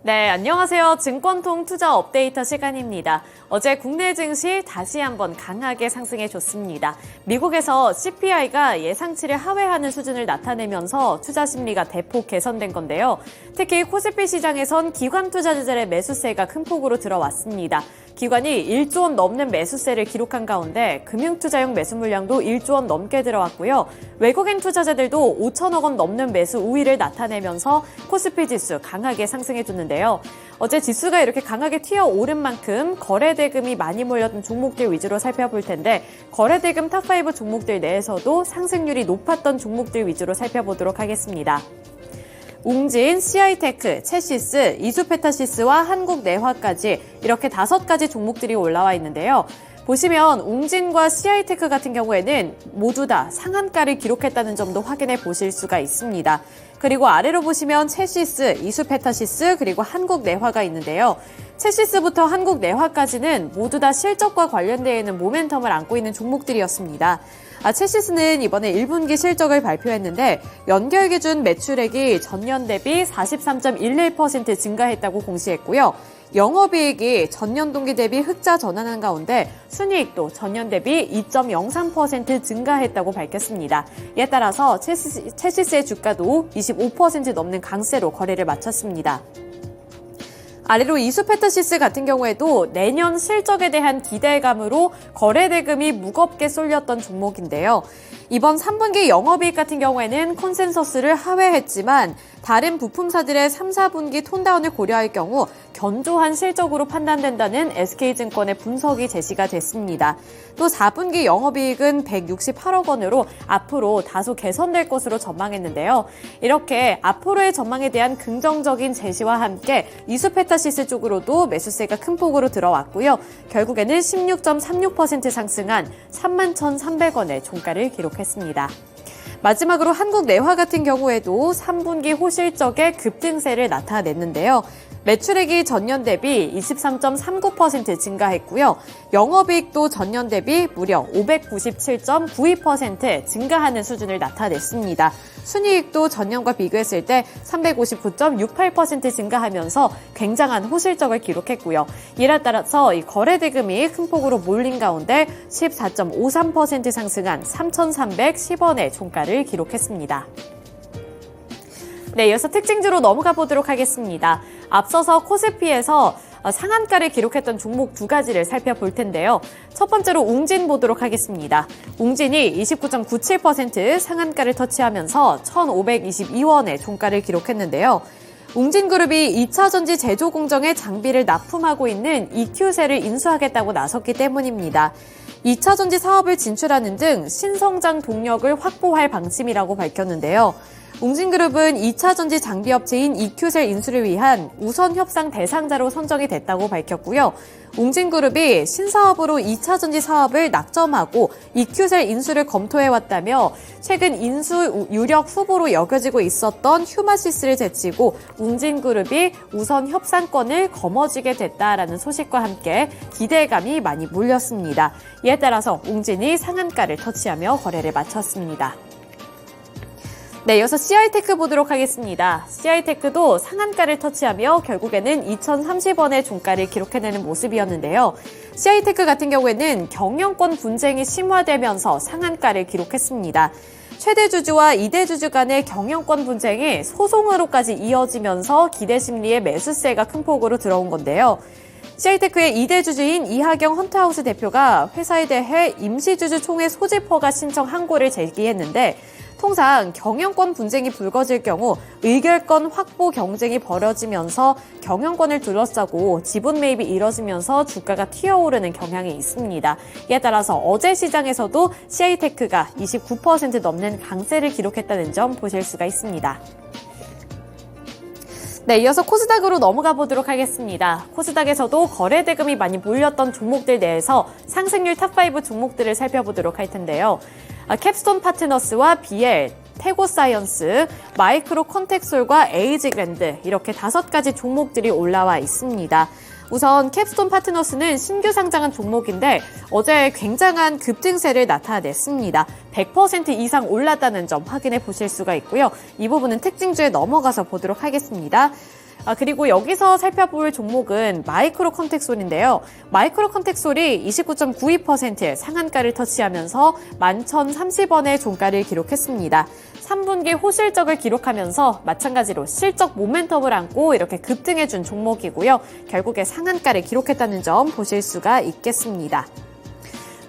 네, 안녕하세요. 증권통 투자 업데이터 시간입니다. 어제 국내 증시 다시 한번 강하게 상승해줬습니다. 미국에서 CPI가 예상치를 하회하는 수준을 나타내면서 투자 심리가 대폭 개선된 건데요. 특히 코스피 시장에선 기관 투자자들의 매수세가 큰 폭으로 들어왔습니다. 기관이 1조 원 넘는 매수세를 기록한 가운데 금융투자용 매수 물량도 1조 원 넘게 들어왔고요. 외국인 투자자들도 5천억 원 넘는 매수 우위를 나타내면서 코스피 지수 강하게 상승해줬는데요. 어제 지수가 이렇게 강하게 튀어오른 만큼 거래대금이 많이 몰렸던 종목들 위주로 살펴볼 텐데 거래대금 탑5 종목들 내에서도 상승률이 높았던 종목들 위주로 살펴보도록 하겠습니다. 웅진, CI테크, 채시스, 이수페타시스와 한국내화까지 이렇게 5가지 종목들이 올라와 있는데요. 보시면 웅진과 CI테크 같은 경우에는 모두 다 상한가를 기록했다는 점도 확인해 보실 수가 있습니다. 그리고 아래로 보시면 채시스, 이수페타시스, 그리고 한국내화가 있는데요. 채시스부터 한국내화까지는 모두 다 실적과 관련되어 있는 모멘텀을 안고 있는 종목들이었습니다. 채시스는 이번에 1분기 실적을 발표했는데 연결 기준 매출액이 전년 대비 43.11% 증가했다고 공시했고요. 영업이익이 전년 동기 대비 흑자 전환한 가운데 순이익도 전년 대비 2.03% 증가했다고 밝혔습니다. 이에 따라서 채시스의 주가도 25% 넘는 강세로 거래를 마쳤습니다. 아래로 이수페타시스 같은 경우에도 내년 실적에 대한 기대감으로 거래대금이 무겁게 쏠렸던 종목인데요. 이번 3분기 영업이익 같은 경우에는 컨센서스를 하회했지만 다른 부품사들의 3, 4분기 톤다운을 고려할 경우 견조한 실적으로 판단된다는 SK증권의 분석이 제시가 됐습니다. 또 4분기 영업이익은 168억 원으로 앞으로 다소 개선될 것으로 전망했는데요. 이렇게 앞으로의 전망에 대한 긍정적인 제시와 함께 이수페타시스 쪽으로도 매수세가 큰 폭으로 들어왔고요. 결국에는 16.36% 상승한 31,300원의 종가를 기록했습니다. 마지막으로 한국내화 같은 경우에도 3분기 호실적의 급등세를 나타냈는데요. 매출액이 전년 대비 23.39% 증가했고요. 영업이익도 전년 대비 무려 597.92% 증가하는 수준을 나타냈습니다. 순이익도 전년과 비교했을 때 359.68% 증가하면서 굉장한 호실적을 기록했고요. 이에 따라서 이 거래대금이 큰 폭으로 몰린 가운데 14.53% 상승한 3,310원의 종가를 기록했습니다. 네, 이어서 특징주로 넘어가 보도록 하겠습니다. 앞서서 코스피에서 상한가를 기록했던 종목 2가지를 살펴볼 텐데요. 첫 번째로 웅진 보도록 하겠습니다. 웅진이 29.97% 상한가를 터치하면서 1,522원의 종가를 기록했는데요. 웅진그룹이 2차 전지 제조 공정에 장비를 납품하고 있는 EQ셀을 인수하겠다고 나섰기 때문입니다. 2차 전지 사업을 진출하는 등 신성장 동력을 확보할 방침이라고 밝혔는데요. 웅진그룹은 2차 전지 장비업체인 EQ셀 인수를 위한 우선 협상 대상자로 선정이 됐다고 밝혔고요. 웅진그룹이 신사업으로 2차 전지 사업을 낙점하고 EQ셀 인수를 검토해왔다며 최근 인수 유력 후보로 여겨지고 있었던 휴마시스를 제치고 웅진그룹이 우선 협상권을 거머쥐게 됐다라는 소식과 함께 기대감이 많이 몰렸습니다. 이에 따라서 웅진이 상한가를 터치하며 거래를 마쳤습니다. 네, 이어서 CI테크 보도록 하겠습니다. CI테크도 상한가를 터치하며 결국에는 2,030원의 종가를 기록해내는 모습이었는데요. CI테크 같은 경우에는 경영권 분쟁이 심화되면서 상한가를 기록했습니다. 최대 주주와 2대 주주 간의 경영권 분쟁이 소송으로까지 이어지면서 기대 심리의 매수세가 큰 폭으로 들어온 건데요. CI테크의 2대 주주인 이하경 헌트하우스 대표가 회사에 대해 임시주주 총회 소집 허가 신청 항고를 제기했는데 통상 경영권 분쟁이 불거질 경우 의결권 확보 경쟁이 벌어지면서 경영권을 둘러싸고 지분 매입이 이뤄지면서 주가가 튀어오르는 경향이 있습니다. 이에 따라서 어제 시장에서도 CI테크가 29% 넘는 강세를 기록했다는 점 보실 수가 있습니다. 네, 이어서 코스닥으로 넘어가 보도록 하겠습니다. 코스닥에서도 거래대금이 많이 몰렸던 종목들 내에서 상승률 탑5 종목들을 살펴보도록 할 텐데요. 캡스톤 파트너스와 BL, 태고사이언스, 마이크로 컨텍솔과 에이지그랜드 이렇게 5가지 종목들이 올라와 있습니다. 우선 캡스톤 파트너스는 신규 상장한 종목인데 어제 굉장한 급등세를 나타냈습니다. 100% 이상 올랐다는 점 확인해 보실 수가 있고요. 이 부분은 특징주에 넘어가서 보도록 하겠습니다. 그리고 여기서 살펴볼 종목은 마이크로 컨텍솔인데요. 마이크로 컨텍솔이 29.92% 상한가를 터치하면서 11,030원의 종가를 기록했습니다. 3분기 호실적을 기록하면서 마찬가지로 실적 모멘텀을 안고 이렇게 급등해준 종목이고요. 결국에 상한가를 기록했다는 점 보실 수가 있겠습니다.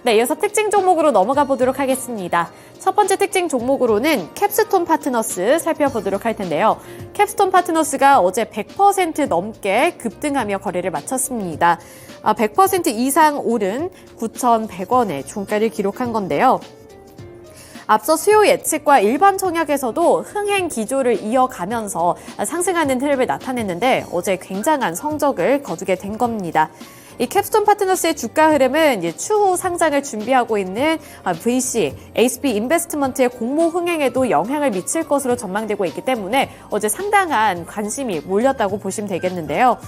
네, 이어서 특징 종목으로 넘어가 보도록 하겠습니다. 첫 번째 특징 종목으로는 캡스톤 파트너스 살펴보도록 할 텐데요. 캡스톤 파트너스가 어제 100% 넘게 급등하며 거래를 마쳤습니다. 100% 이상 오른 9,100원의 종가를 기록한 건데요. 앞서 수요 예측과 일반 청약에서도 흥행 기조를 이어가면서 상승하는 흐름을 나타냈는데 어제 굉장한 성적을 거두게 된 겁니다. 이 캡스톤 파트너스의 주가 흐름은 추후 상장을 준비하고 있는 VC, HP 인베스트먼트의 공모 흥행에도 영향을 미칠 것으로 전망되고 있기 때문에 어제 상당한 관심이 몰렸다고 보시면 되겠는데요.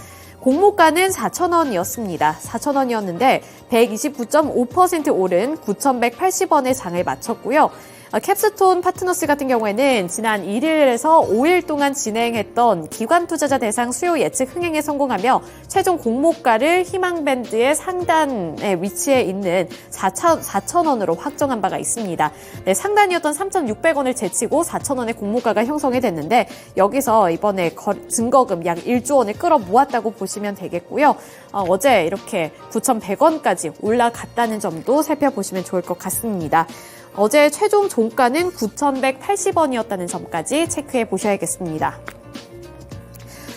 공모가는 4,000원이었습니다. 4,000원이었는데 129.5% 오른 9,180원의 장을 마쳤고요. 캡스톤 파트너스 같은 경우에는 지난 1일에서 5일 동안 진행했던 기관 투자자 대상 수요 예측 흥행에 성공하며 최종 공모가를 희망밴드의 상단에 위치해 있는 4,000원으로 확정한 바가 있습니다. 네, 상단이었던 3,600원을 제치고 4,000원의 공모가가 형성이 됐는데 여기서 이번에 증거금 약 1조 원을 끌어 모았다고 보시면 되겠고요. 어제 이렇게 9,100원까지 올라갔다는 점도 살펴보시면 좋을 것 같습니다. 어제 최종 종가는 9,180원이었다는 점까지 체크해 보셔야겠습니다.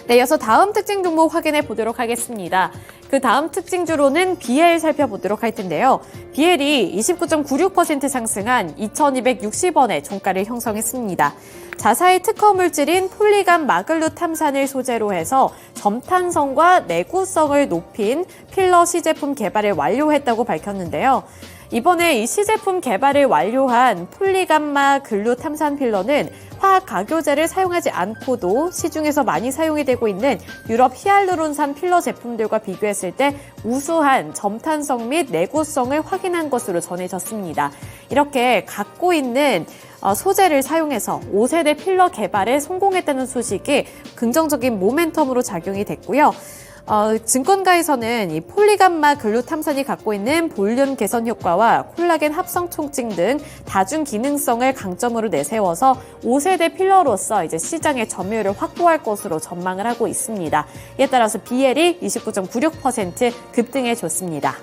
네, 이어서 다음 특징 종목 확인해 보도록 하겠습니다. 그 다음 특징주로는 BL 살펴보도록 할 텐데요. BL이 29.96% 상승한 2,260원의 종가를 형성했습니다. 자사의 특허 물질인 폴리감 마글루탐산을 소재로 해서 점탄성과 내구성을 높인 필러 시제품 개발을 완료했다고 밝혔는데요. 이번에 이 시제품 개발을 완료한 폴리감마 글루탐산 필러는 화학 가교제를 사용하지 않고도 시중에서 많이 사용이 되고 있는 유럽 히알루론산 필러 제품들과 비교했을 때 우수한 점탄성 및 내구성을 확인한 것으로 전해졌습니다. 이렇게 갖고 있는 소재를 사용해서 5세대 필러 개발에 성공했다는 소식이 긍정적인 모멘텀으로 작용이 됐고요. 증권가에서는 이 폴리감마 글루탐산이 갖고 있는 볼륨 개선 효과와 콜라겐 합성 촉진 등 다중 기능성을 강점으로 내세워서 5세대 필러로서 이제 시장의 점유율을 확보할 것으로 전망을 하고 있습니다. 이에 따라서 BL이 29.96% 급등해 줬습니다.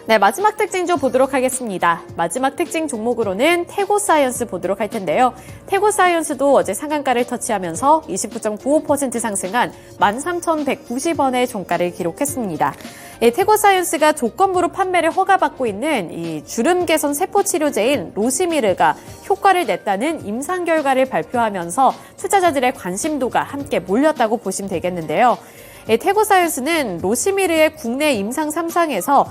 네, 마지막 특징 보도록 하겠습니다. 마지막 특징 종목으로는 태고사이언스 보도록 할 텐데요. 태고사이언스도 어제 상한가를 터치하면서 29.95% 상승한 13,190원의 종가를 기록했습니다. 태고사이언스가 조건부로 판매를 허가받고 있는 이 주름 개선 세포 치료제인 로시미르가 효과를 냈다는 임상 결과를 발표하면서 투자자들의 관심도가 함께 몰렸다고 보시면 되겠는데요. 태고사이언스는 로시미르의 국내 임상 3상에서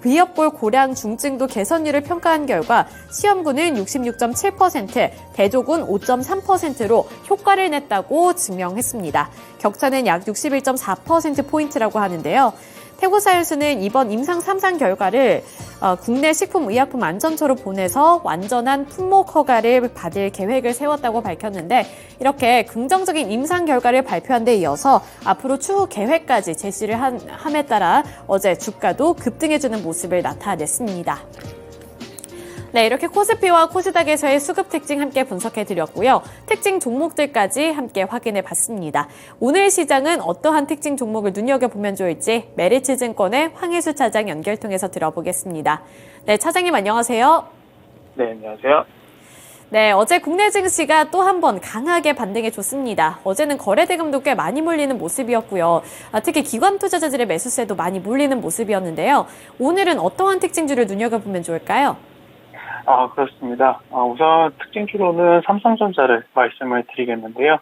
비협골 고량 중증도 개선율을 평가한 결과 시험군은 66.7%, 대조군 5.3%로 효과를 냈다고 증명했습니다. 격차는 약 61.4%포인트라고 하는데요. 태고사이언스는 이번 임상 3상 결과를 국내 식품의약품안전처로 보내서 완전한 품목 허가를 받을 계획을 세웠다고 밝혔는데 이렇게 긍정적인 임상 결과를 발표한 데 이어서 앞으로 추후 계획까지 제시를 함에 따라 어제 주가도 급등해주는 모습을 나타냈습니다. 네, 이렇게 코스피와 코스닥에서의 수급 특징 함께 분석해드렸고요. 특징 종목들까지 함께 확인해봤습니다. 오늘 시장은 어떠한 특징 종목을 눈여겨보면 좋을지 메리츠증권의 황혜수 차장 연결 통해서 들어보겠습니다. 네, 차장님 안녕하세요. 네, 안녕하세요. 네, 어제 국내 증시가 또 한 번 강하게 반등해줬습니다. 어제는 거래대금도 꽤 많이 몰리는 모습이었고요. 특히 기관 투자자들의 매수세도 많이 몰리는 모습이었는데요. 오늘은 어떠한 특징주를 눈여겨보면 좋을까요? 그렇습니다. 우선 특징주로는 삼성전자를 말씀을 드리겠는데요.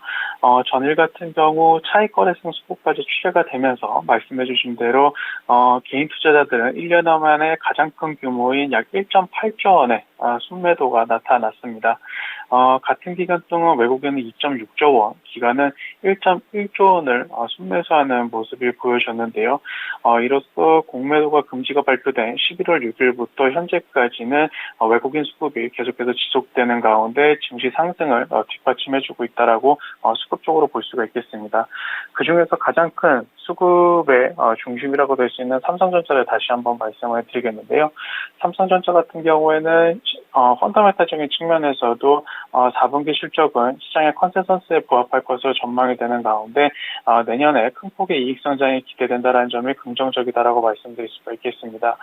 전일 같은 경우 차익 거래성 수급까지 취재가 되면서 말씀해 주신 대로 개인 투자자들은 1년 만에 가장 큰 규모인 약 1.8조 원의 순매도가 나타났습니다. 같은 기간 동안 외국인은 2.6조 원, 기관은 1.1조 원을 순매수하는 모습을 보여줬는데요. 이로써 공매도가 금지가 발표된 11월 6일부터 현재까지는 외국인 수급이 계속해서 지속되는 가운데 증시 상승을 뒷받침해주고 있다라고 수급적으로 볼 수가 있겠습니다. 그중에서 가장 큰 수급의 중심이라고 될 수 있는 삼성전자를 다시 한번 말씀을 드리겠는데요. 삼성전자 같은 경우에는 펀더멘탈적인 측면에서도 4분기 실적은 시장의 컨센서스에 부합할 것으로 전망이 되는 가운데 내년에 큰 폭의 이익 성장이 기대된다는 점이 긍정적이다라고 말씀드릴 수가 있겠습니다.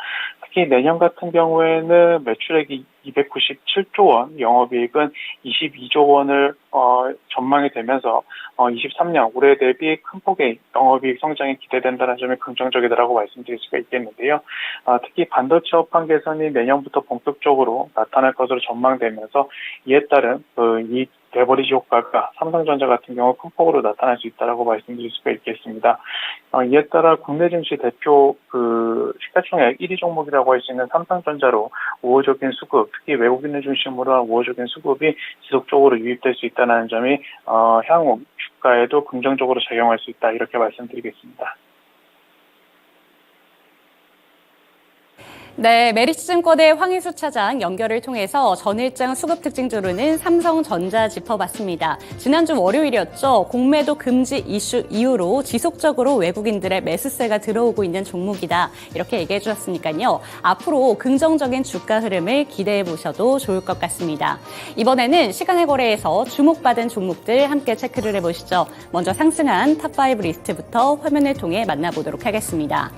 특히 내년 같은 경우에는 매출액이 297조 원, 영업이익은 22조 원을 전망이 되면서 23년 올해 대비 큰 폭의 영업이익 성장이 기대된다는 점이 긍정적이다라고 말씀드릴 수가 있겠는데요. 특히 반도체 업황 개선이 내년부터 본격적으로 나타날 것으로 전망되면서 이에 따른 이 레버리지 효과가 삼성전자 같은 경우 큰 폭으로 나타날 수 있다라고 말씀드릴 수가 있겠습니다. 이에 따라 국내 증시 대표 시가총액 1위 종목이라고 할 수 있는 삼성전자로 우호적인 수급, 특히 외국인을 중심으로 한 우호적인 수급이 지속적으로 유입될 수 있다는 점이 향후 주가에도 긍정적으로 작용할 수 있다, 이렇게 말씀드리겠습니다. 네, 메리츠증권의 황희수 차장 연결을 통해서 전일장 수급 특징주로는 삼성전자 짚어봤습니다. 지난주 월요일이었죠. 공매도 금지 이슈 이후로 지속적으로 외국인들의 매수세가 들어오고 있는 종목이다, 이렇게 얘기해 주셨으니까요. 앞으로 긍정적인 주가 흐름을 기대해 보셔도 좋을 것 같습니다. 이번에는 시간의 거래에서 주목받은 종목들 함께 체크를 해보시죠. 먼저 상승한 탑5 리스트부터 화면을 통해 만나보도록 하겠습니다.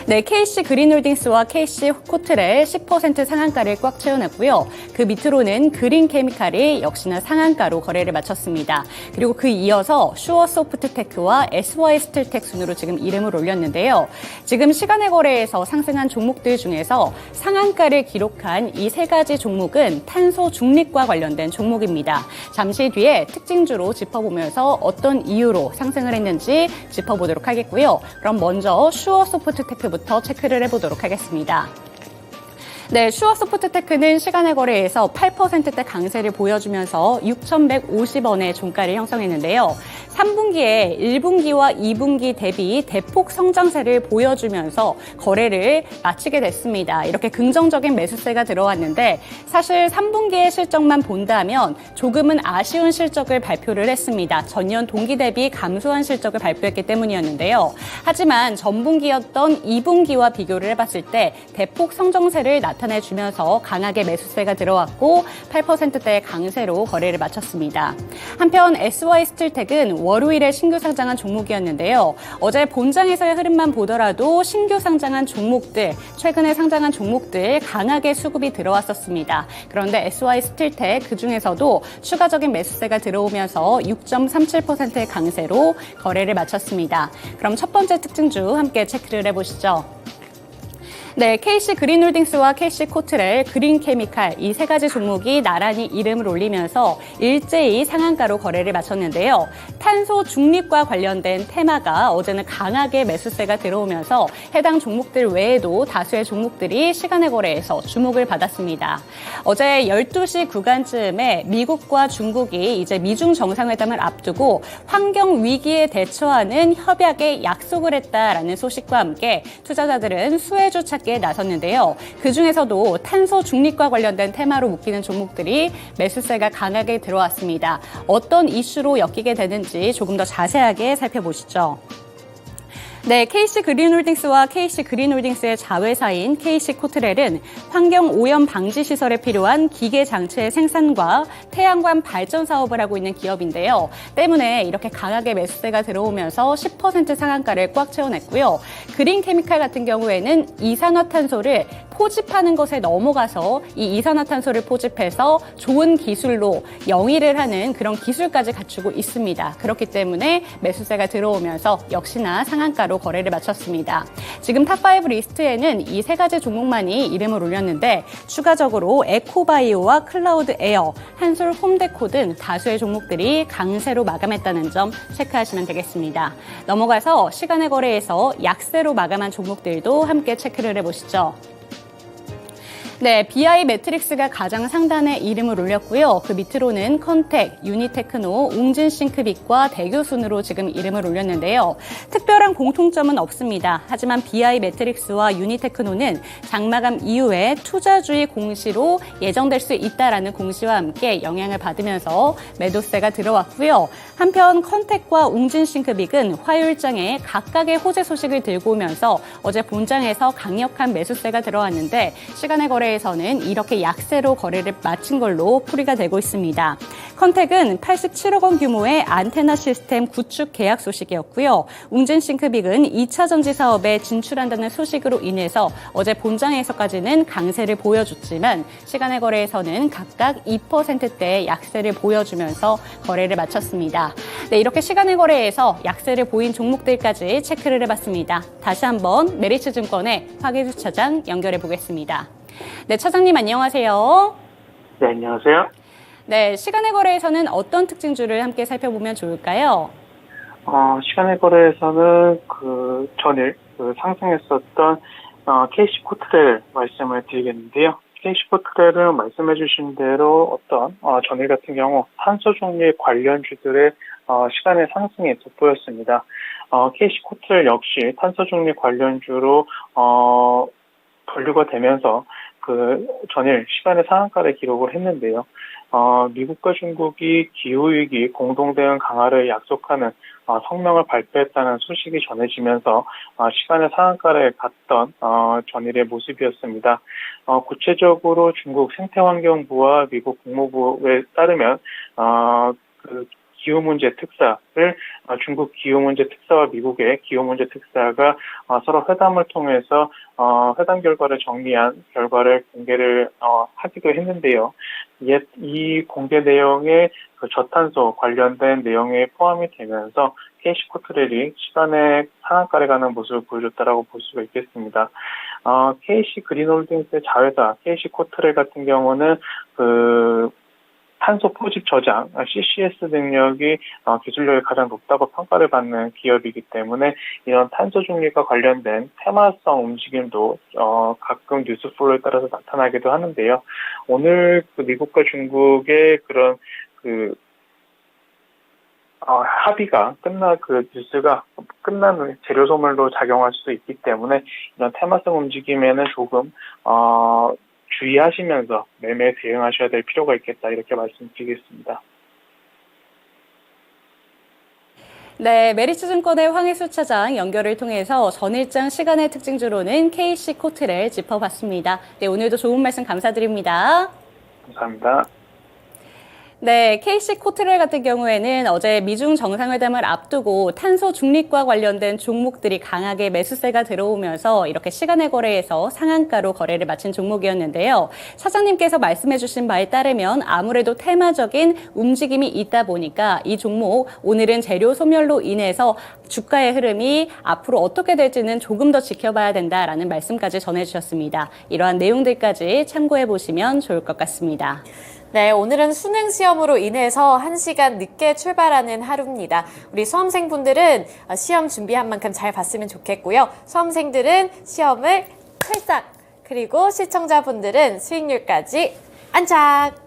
네, KC 그린홀딩스와 KC 코트렐 10% 상한가를 꽉 채워냈고요. 그 밑으로는 그린케미칼이 역시나 상한가로 거래를 마쳤습니다. 그리고 그 이어서 슈어소프트테크와 SY스틸텍 순으로 지금 이름을 올렸는데요. 지금 시간의 거래에서 상승한 종목들 중에서 상한가를 기록한 이 세 가지 종목은 탄소 중립과 관련된 종목입니다. 잠시 뒤에 특징주로 짚어보면서 어떤 이유로 상승을 했는지 짚어보도록 하겠고요. 그럼 먼저 슈어소프트테크 부터 체크를 해보도록 하겠습니다. 네, 슈어소프트테크는 시간의 거래에서 8%대 강세를 보여주면서 6,150원의 종가를 형성했는데요. 3분기에 1분기와 2분기 대비 대폭 성장세를 보여주면서 거래를 마치게 됐습니다. 이렇게 긍정적인 매수세가 들어왔는데 사실 3분기의 실적만 본다면 조금은 아쉬운 실적을 발표를 했습니다. 전년 동기 대비 감소한 실적을 발표했기 때문이었는데요. 하지만 전분기였던 2분기와 비교를 해봤을 때 대폭 성장세를 나타내주면서 강하게 매수세가 들어왔고 8%대의 강세로 거래를 마쳤습니다. 한편 SY스틸텍은 월요일에 신규 상장한 종목이었는데요. 어제 본장에서의 흐름만 보더라도 신규 상장한 종목들, 최근에 상장한 종목들 강하게 수급이 들어왔었습니다. 그런데 SY스틸텍 그중에서도 추가적인 매수세가 들어오면서 6.37%의 강세로 거래를 마쳤습니다. 그럼 첫 번째 특징주 함께 체크를 해보시죠. 네, KC 그린홀딩스와 KC 코트렐, 그린케미칼 이 세 가지 종목이 나란히 이름을 올리면서 일제히 상한가로 거래를 마쳤는데요. 탄소 중립과 관련된 테마가 어제는 강하게 매수세가 들어오면서 해당 종목들 외에도 다수의 종목들이 시간의 거래에서 주목을 받았습니다. 어제 12시 구간쯤에 미국과 중국이 이제 미중 정상회담을 앞두고 환경 위기에 대처하는 협약에 약속을 했다라는 소식과 함께 투자자들은 수혜주 찾기에 나섰는데요. 그중에서도 탄소 중립과 관련된 테마로 묶이는 종목들이 매수세가 강하게 들어왔습니다. 어떤 이슈로 엮이게 되는지 조금 더 자세하게 살펴보시죠. 네, KC 그린홀딩스와 KC 그린홀딩스의 자회사인 KC 코트렐은 환경 오염 방지 시설에 필요한 기계 장치의 생산과 태양광 발전 사업을 하고 있는 기업인데요. 때문에 이렇게 강하게 매수세가 들어오면서 10% 상한가를 꽉 채워냈고요. 그린케미칼 같은 경우에는 이산화탄소를 포집하는 것에 넘어가서 이 이산화탄소를 포집해서 좋은 기술로 영위를 하는 그런 기술까지 갖추고 있습니다. 그렇기 때문에 매수세가 들어오면서 역시나 상한가로 거래를 마쳤습니다. 지금 탑5 리스트에는 이 세 가지 종목만이 이름을 올렸는데 추가적으로 에코바이오와 클라우드 에어, 한솔 홈데코 등 다수의 종목들이 강세로 마감했다는 점 체크하시면 되겠습니다. 넘어가서 시간의 거래에서 약세로 마감한 종목들도 함께 체크를 해보시죠. 네, BI 매트릭스가 가장 상단에 이름을 올렸고요. 그 밑으로는 컨택, 유니테크노, 웅진싱크빅과 대교 순으로 지금 이름을 올렸는데요. 특별한 공통점은 없습니다. 하지만 BI 매트릭스와 유니테크노는 장마감 이후에 투자주의 공시로 예정될 수 있다라는 공시와 함께 영향을 받으면서 매도세가 들어왔고요. 한편 컨택과 웅진싱크빅은 화요일장에 각각의 호재 소식을 들고 오면서 어제 본장에서 강력한 매수세가 들어왔는데 시간의 거래에서는 이렇게 약세로 거래를 마친 걸로 풀이가 되고 있습니다. 컨택은 87억 원 규모의 안테나 시스템 구축 계약 소식이었고요. 웅진싱크빅은 2차 전지 사업에 진출한다는 소식으로 인해서 어제 본장에서까지는 강세를 보여줬지만 시간의 거래에서는 각각 2%대의 약세를 보여주면서 거래를 마쳤습니다. 네, 이렇게 시간의 거래에서 약세를 보인 종목들까지 체크를 해봤습니다. 다시 한번 메리츠증권의 화계주 차장 연결해 보겠습니다. 네, 차장님 안녕하세요. 네, 안녕하세요. 네, 시간의 거래에서는 어떤 특징주를 함께 살펴보면 좋을까요? 시간의 거래에서는 전일 상승했었던 KC코트렐 말씀을 드리겠는데요. KC코트렐은 말씀해주신 대로 어떤 전일 같은 경우 탄소 종류 관련주들의 시간의 상승이 돋보였습니다. KC코트렐 역시 탄소 종류 관련주로 분류가 되면서 전일 시간의 상한가를 기록을 했는데요. 미국과 중국이 기후위기 공동대응 강화를 약속하는 성명을 발표했다는 소식이 전해지면서 시간의 상한가를 갔던 전일의 모습이었습니다. 구체적으로 중국 생태환경부와 미국 국무부에 따르면 기후문제 특사를 중국 기후문제 특사와 미국의 기후문제 특사가 서로 회담을 통해서 회담 결과를 정리한 결과를 공개를 하기도 했는데요. 이 공개 내용에 저탄소 관련된 내용에 포함이 되면서 KC코트렐이 시간의 상한가를 가는 모습을 보여줬다라고 볼 수가 있겠습니다. KC 그린홀딩스의 자회사 KC코트렐 같은 경우는 탄소 포집 저장, CCS 능력이 기술력이 가장 높다고 평가를 받는 기업이기 때문에 이런 탄소 중립과 관련된 테마성 움직임도 가끔 뉴스플로우에 따라서 나타나기도 하는데요. 오늘 미국과 중국의 그런 합의가 뉴스가 끝난 재료 소멸로 작용할 수도 있기 때문에 이런 테마성 움직임에는 조금 주의하시면서 매매에 대응하셔야 될 필요가 있겠다 이렇게 말씀드리겠습니다. 네, 메리츠증권의 황혜수 차장 연결을 통해서 전일장 시간의 특징주로는 KC코트렐 짚어봤습니다. 네, 오늘도 좋은 말씀 감사드립니다. 감사합니다. 네, KC코트렐 같은 경우에는 어제 미중 정상회담을 앞두고 탄소 중립과 관련된 종목들이 강하게 매수세가 들어오면서 이렇게 시간의 거래에서 상한가로 거래를 마친 종목이었는데요. 차장님께서 말씀해 주신 바에 따르면 아무래도 테마적인 움직임이 있다 보니까 이 종목 오늘은 재료 소멸로 인해서 주가의 흐름이 앞으로 어떻게 될지는 조금 더 지켜봐야 된다라는 말씀까지 전해주셨습니다. 이러한 내용들까지 참고해 보시면 좋을 것 같습니다. 네, 오늘은 수능 시험으로 인해서 1시간 늦게 출발하는 하루입니다. 우리 수험생분들은 시험 준비한 만큼 잘 봤으면 좋겠고요. 수험생들은 시험을 찰싹, 그리고 시청자분들은 수익률까지 안착!